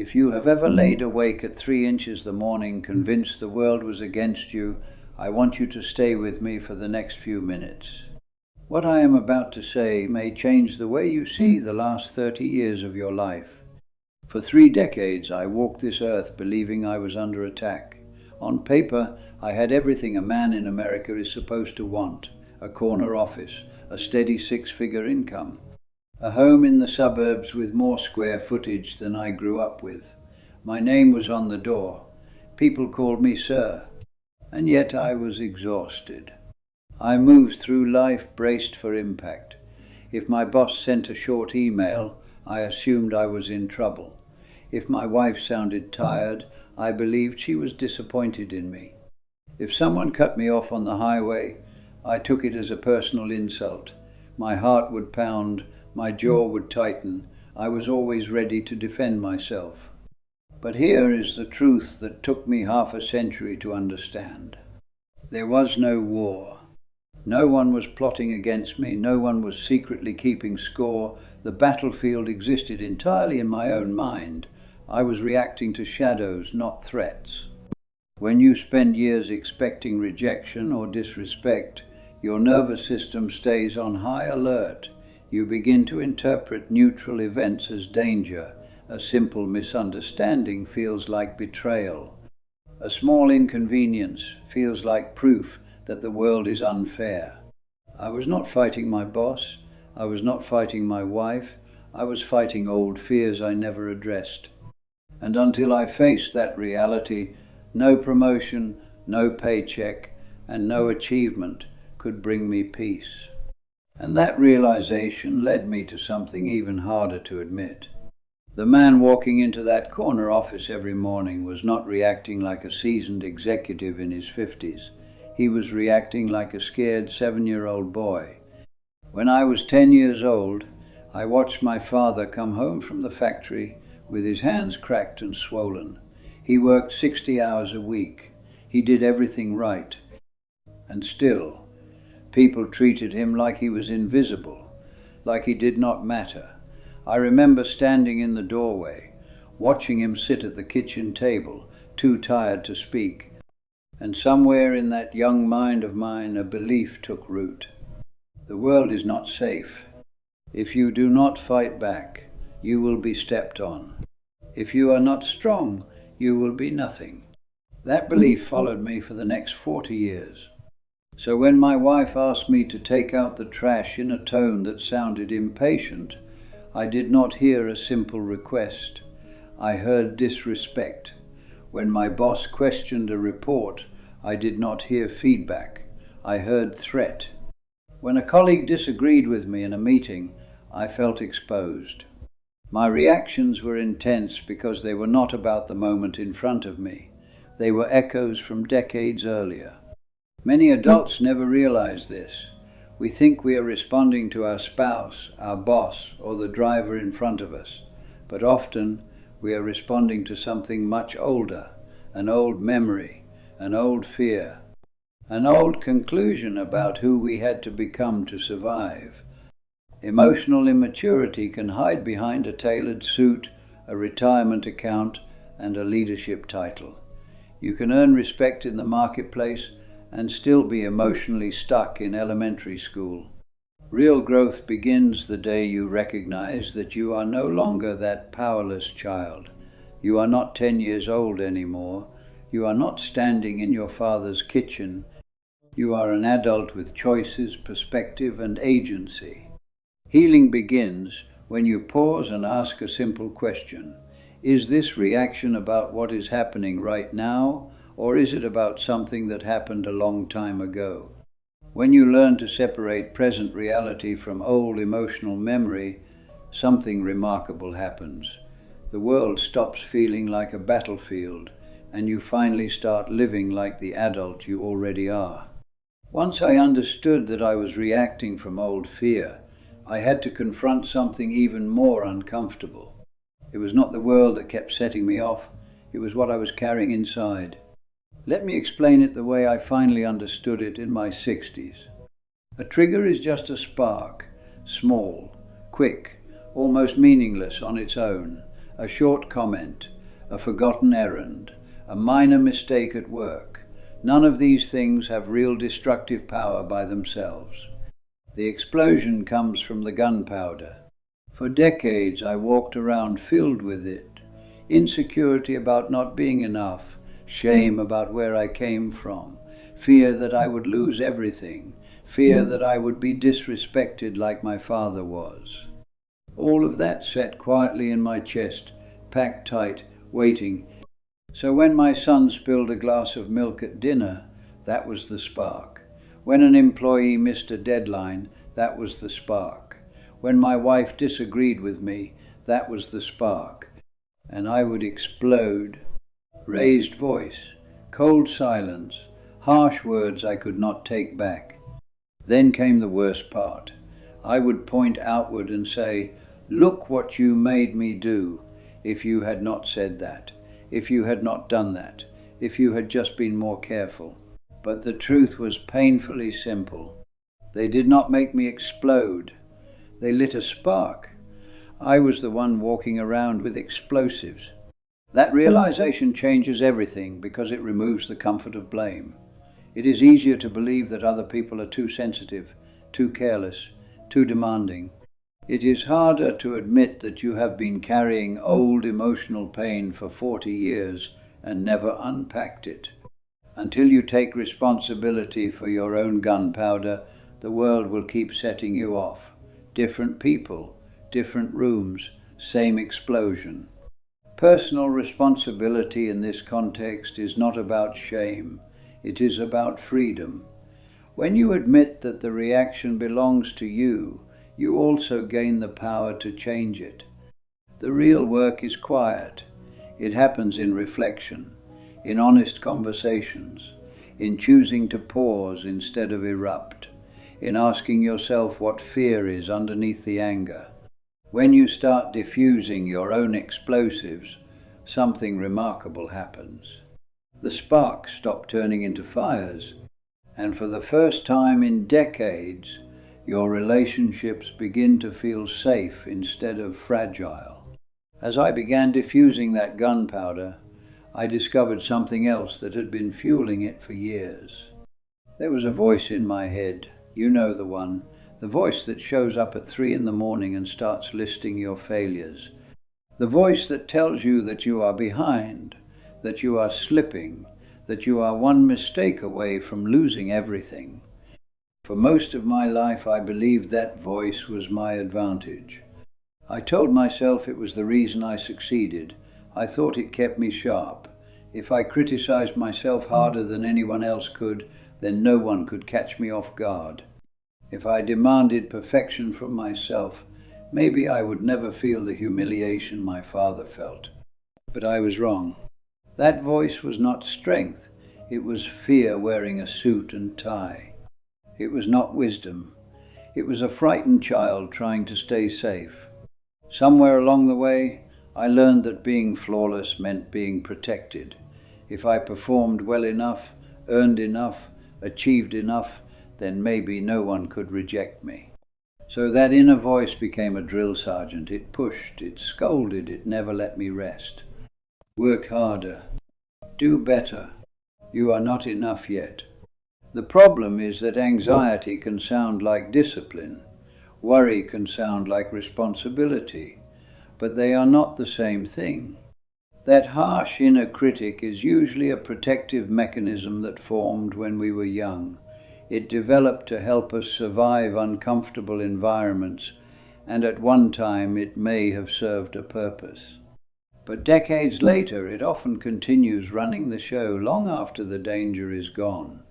If you have ever laid awake at 3 inches the morning, convinced the world was against you, I want you to stay with me for the next few minutes. What I am about to say may change the way you see the last 30 years of your life. For 3 decades I walked this earth believing I was under attack. On paper, I had everything a man in America is supposed to want: a corner office, a steady 6-figure income, a home in the suburbs with more square footage than I grew up with. My name was on the door. People called me sir. And yet I was exhausted. I moved through life braced for impact. If my boss sent a short email, I assumed I was in trouble. If my wife sounded tired, I believed she was disappointed in me. If someone cut me off on the highway, I took it as a personal insult. My heart would pound, my jaw would tighten. I was always ready to defend myself. But here is the truth that took me half a century to understand. There was no war. No one was plotting against me. No one was secretly keeping score. The battlefield existed entirely in my own mind. I was reacting to shadows, not threats. When you spend years expecting rejection or disrespect, your nervous system stays on high alert. You begin to interpret neutral events as danger. A simple misunderstanding feels like betrayal. A small inconvenience feels like proof that the world is unfair. I was not fighting my boss. I was not fighting my wife. I was fighting old fears I never addressed. And until I faced that reality, no promotion, no paycheck, and no achievement could bring me peace. And that realization led me to something even harder to admit. The man walking into that corner office every morning was not reacting like a seasoned executive in his 50s. He was reacting like a scared 7-year-old boy. When I was 10 years old, I watched my father come home from the factory with his hands cracked and swollen. He worked 60 hours a week. He did everything right. And still, people treated him like he was invisible, like he did not matter. I remember standing in the doorway, watching him sit at the kitchen table, too tired to speak. And somewhere in that young mind of mine, a belief took root. The world is not safe. If you do not fight back, you will be stepped on. If you are not strong, you will be nothing. That belief followed me for the next 40 years. So when my wife asked me to take out the trash in a tone that sounded impatient, I did not hear a simple request. I heard disrespect. When my boss questioned a report, I did not hear feedback. I heard threat. When a colleague disagreed with me in a meeting, I felt exposed. My reactions were intense because they were not about the moment in front of me. They were echoes from decades earlier. Many adults never realize this. We think we are responding to our spouse, our boss, or the driver in front of us. But often we are responding to something much older, an old memory, an old fear, an old conclusion about who we had to become to survive. Emotional immaturity can hide behind a tailored suit, a retirement account, and a leadership title. You can earn respect in the marketplace and still be emotionally stuck in elementary school. Real growth begins the day you recognize that you are no longer that powerless child. You are not 10 years old anymore. You are not standing in your father's kitchen. You are an adult with choices, perspective, and agency. Healing begins when you pause and ask a simple question. Is this reaction about what is happening right now, or is it about something that happened a long time ago? When you learn to separate present reality from old emotional memory, something remarkable happens. The world stops feeling like a battlefield, and you finally start living like the adult you already are. Once I understood that I was reacting from old fear, I had to confront something even more uncomfortable. It was not the world that kept setting me off. It was what I was carrying inside. Let me explain it the way I finally understood it in my 60s. A trigger is just a spark, small, quick, almost meaningless on its own, a short comment, a forgotten errand, a minor mistake at work. None of these things have real destructive power by themselves. The explosion comes from the gunpowder. For decades I walked around filled with it. Insecurity about not being enough, shame about where I came from, fear that I would lose everything, fear that I would be disrespected like my father was. All of that sat quietly in my chest, packed tight, waiting. So when my son spilled a glass of milk at dinner, that was the spark. When an employee missed a deadline, that was the spark. When my wife disagreed with me, that was the spark. And I would explode. Raised voice, cold silence, harsh words I could not take back. Then came the worst part. I would point outward and say, "Look what you made me do. If you had not said that, if you had not done that, if you had just been more careful." But the truth was painfully simple. They did not make me explode. They lit a spark. I was the one walking around with explosives. That realization changes everything because it removes the comfort of blame. It is easier to believe that other people are too sensitive, too careless, too demanding. It is harder to admit that you have been carrying old emotional pain for 40 years and never unpacked it. Until you take responsibility for your own gunpowder, the world will keep setting you off. Different people, different rooms, same explosion. Personal responsibility in this context is not about shame. It is about freedom. When you admit that the reaction belongs to you, you also gain the power to change it. The real work is quiet. It happens in reflection, in honest conversations, in choosing to pause instead of erupt, in asking yourself what fear is underneath the anger. When you start diffusing your own explosives, something remarkable happens. The sparks stop turning into fires, and for the first time in decades, your relationships begin to feel safe instead of fragile. As I began diffusing that gunpowder, I discovered something else that had been fueling it for years. There was a voice in my head, you know the one, the voice that shows up at 3 a.m. and starts listing your failures. The voice that tells you that you are behind, that you are slipping, that you are one mistake away from losing everything. For most of my life, I believed that voice was my advantage. I told myself it was the reason I succeeded. I thought it kept me sharp. If I criticized myself harder than anyone else could, then no one could catch me off guard. If I demanded perfection from myself, maybe I would never feel the humiliation my father felt. But I was wrong. That voice was not strength. It was fear wearing a suit and tie. It was not wisdom. It was a frightened child trying to stay safe. Somewhere along the way, I learned that being flawless meant being protected. If I performed well enough, earned enough, achieved enough, then maybe no one could reject me. So that inner voice became a drill sergeant. It pushed, it scolded, it never let me rest. Work harder. Do better. You are not enough yet. The problem is that anxiety can sound like discipline. Worry can sound like responsibility. But they are not the same thing. That harsh inner critic is usually a protective mechanism that formed when we were young. It developed to help us survive uncomfortable environments, and at one time it may have served a purpose. But decades later, it often continues running the show long after the danger is gone.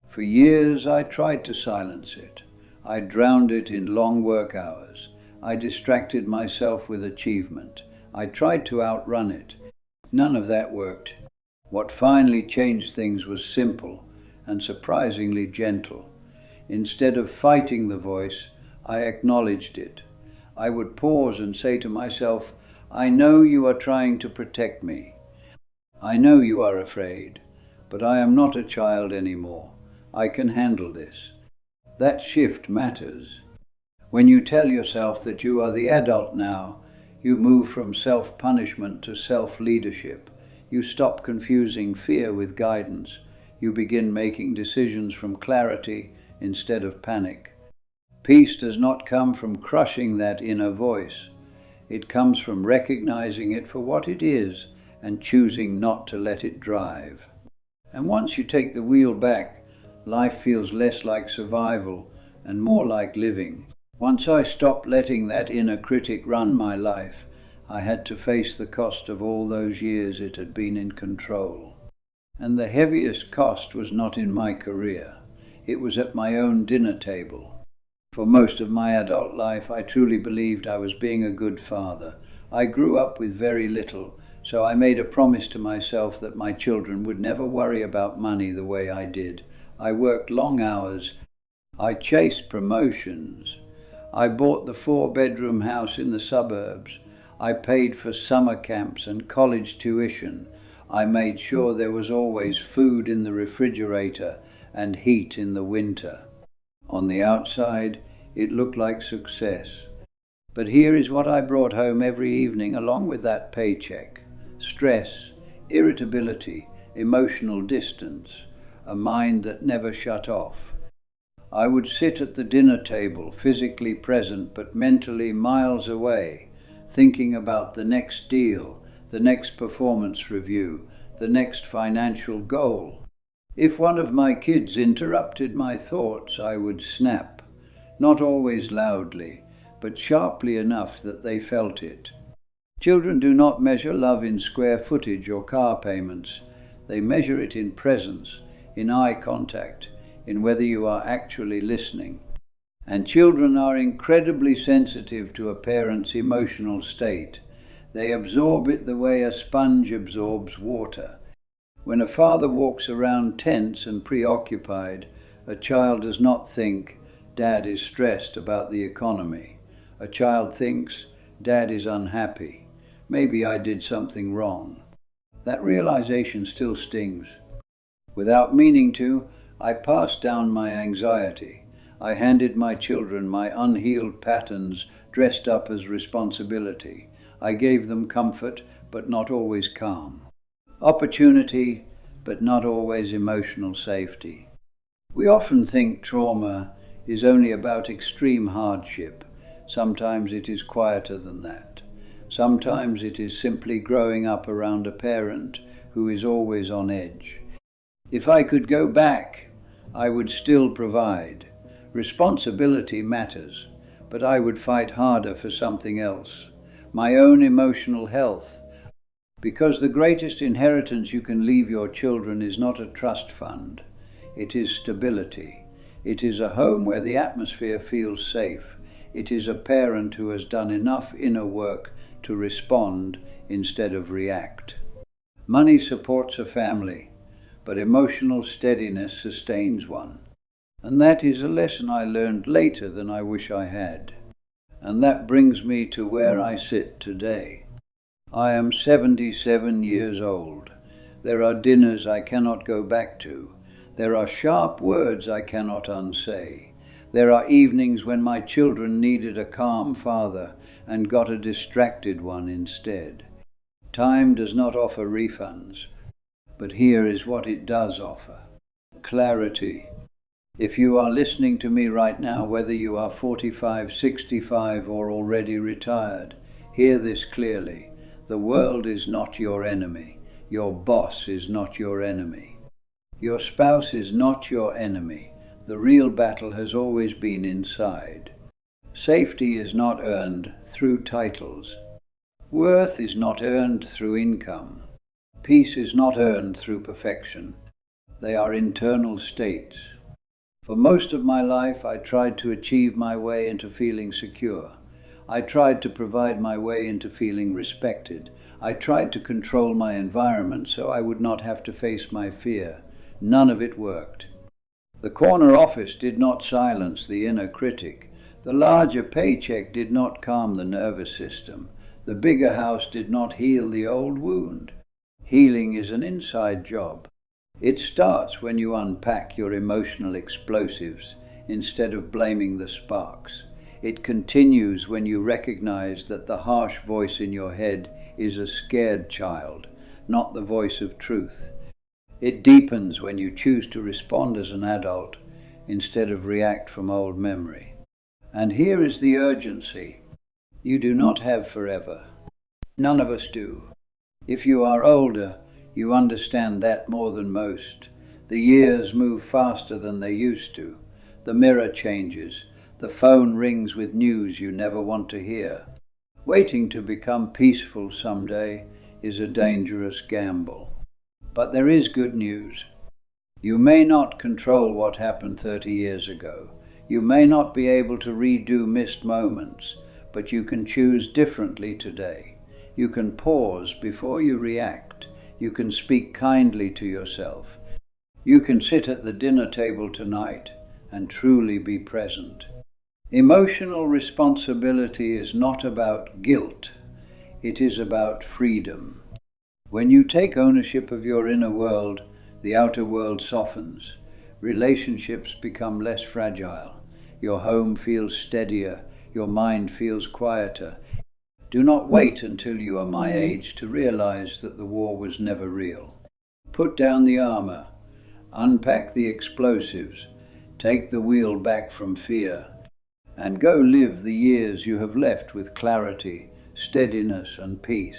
For years, I tried to silence it. I drowned it in long work hours. I distracted myself with achievement. I tried to outrun it. None of that worked. What finally changed things was simple and surprisingly gentle. Instead of fighting the voice, I acknowledged it. I would pause and say to myself, I know you are trying to protect me. I know you are afraid, but I am not a child anymore. I can handle this. That shift matters. When you tell yourself that you are the adult now, You move from self-punishment to self-leadership. You stop confusing fear with guidance. You begin making decisions from clarity instead of panic. Peace does not come from crushing that inner voice. It comes from recognizing it for what it is and choosing not to let it drive. And once you take the wheel back, life feels less like survival and more like living. Once I stopped letting that inner critic run my life, I had to face the cost of all those years it had been in control. And the heaviest cost was not in my career. It was at my own dinner table. For most of my adult life, I truly believed I was being a good father. I grew up with very little, so I made a promise to myself that my children would never worry about money the way I did. I worked long hours. I chased promotions. I bought the 4-bedroom house in the suburbs. I paid for summer camps and college tuition. I made sure there was always food in the refrigerator and heat in the winter. On the outside, it looked like success. But here is what I brought home every evening along with that paycheck: stress, irritability, emotional distance, a mind that never shut off. I would sit at the dinner table, physically present but mentally miles away, thinking about the next deal, the next performance review, the next financial goal. If one of my kids interrupted my thoughts, I would snap, not always loudly, but sharply enough that they felt it. Children do not measure love in square footage or car payments. They measure it in presence, in eye contact, in whether you are actually listening. And children are incredibly sensitive to a parent's emotional state. They absorb it the way a sponge absorbs water. When a father walks around tense and preoccupied, a child does not think, "Dad is stressed about the economy." A child thinks, "Dad is unhappy. Maybe I did something wrong." That realization still stings. Without meaning to, I passed down my anxiety. I handed my children my unhealed patterns dressed up as responsibility. I gave them comfort, but not always calm. Opportunity, but not always emotional safety. We often think trauma is only about extreme hardship. Sometimes it is quieter than that. Sometimes it is simply growing up around a parent who is always on edge. If I could go back, I would still provide. Responsibility matters, but I would fight harder for something else. My own emotional health. Because the greatest inheritance you can leave your children is not a trust fund. It is stability. It is a home where the atmosphere feels safe. It is a parent who has done enough inner work to respond instead of react. Money supports a family, but emotional steadiness sustains one. And that is a lesson I learned later than I wish I had. And that brings me to where I sit today. I am 77 years old. There are dinners I cannot go back to. There are sharp words I cannot unsay. There are evenings when my children needed a calm father and got a distracted one instead. Time does not offer refunds, but here is what it does offer: clarity. If you are listening to me right now, whether you are 45, 65, or already retired, hear this clearly. The world is not your enemy. Your boss is not your enemy. Your spouse is not your enemy. The real battle has always been inside. Safety is not earned through titles. Worth is not earned through income. Peace is not earned through perfection. They are internal states. For most of my life, I tried to achieve my way into feeling secure. I tried to provide my way into feeling respected. I tried to control my environment so I would not have to face my fear. None of it worked. The corner office did not silence the inner critic. The larger paycheck did not calm the nervous system. The bigger house did not heal the old wound. Healing is an inside job. It starts when you unpack your emotional explosives instead of blaming the sparks. It continues when you recognize that the harsh voice in your head is a scared child, not the voice of truth. It deepens when you choose to respond as an adult instead of react from old memory. And here is the urgency. You do not have forever. None of us do. If you are older, you understand that more than most. The years move faster than they used to. The mirror changes. The phone rings with news you never want to hear. Waiting to become peaceful someday is a dangerous gamble. But there is good news. You may not control what happened 30 years ago. You may not be able to redo missed moments, but you can choose differently today. You can pause before you react. You can speak kindly to yourself. You can sit at the dinner table tonight and truly be present. Emotional responsibility is not about guilt. It is about freedom. When you take ownership of your inner world, the outer world softens. Relationships become less fragile. Your home feels steadier. Your mind feels quieter. Do not wait until you are my age to realize that the war was never real. Put down the armor. Unpack the explosives. Take the wheel back from fear. And go live the years you have left with clarity, steadiness, and peace.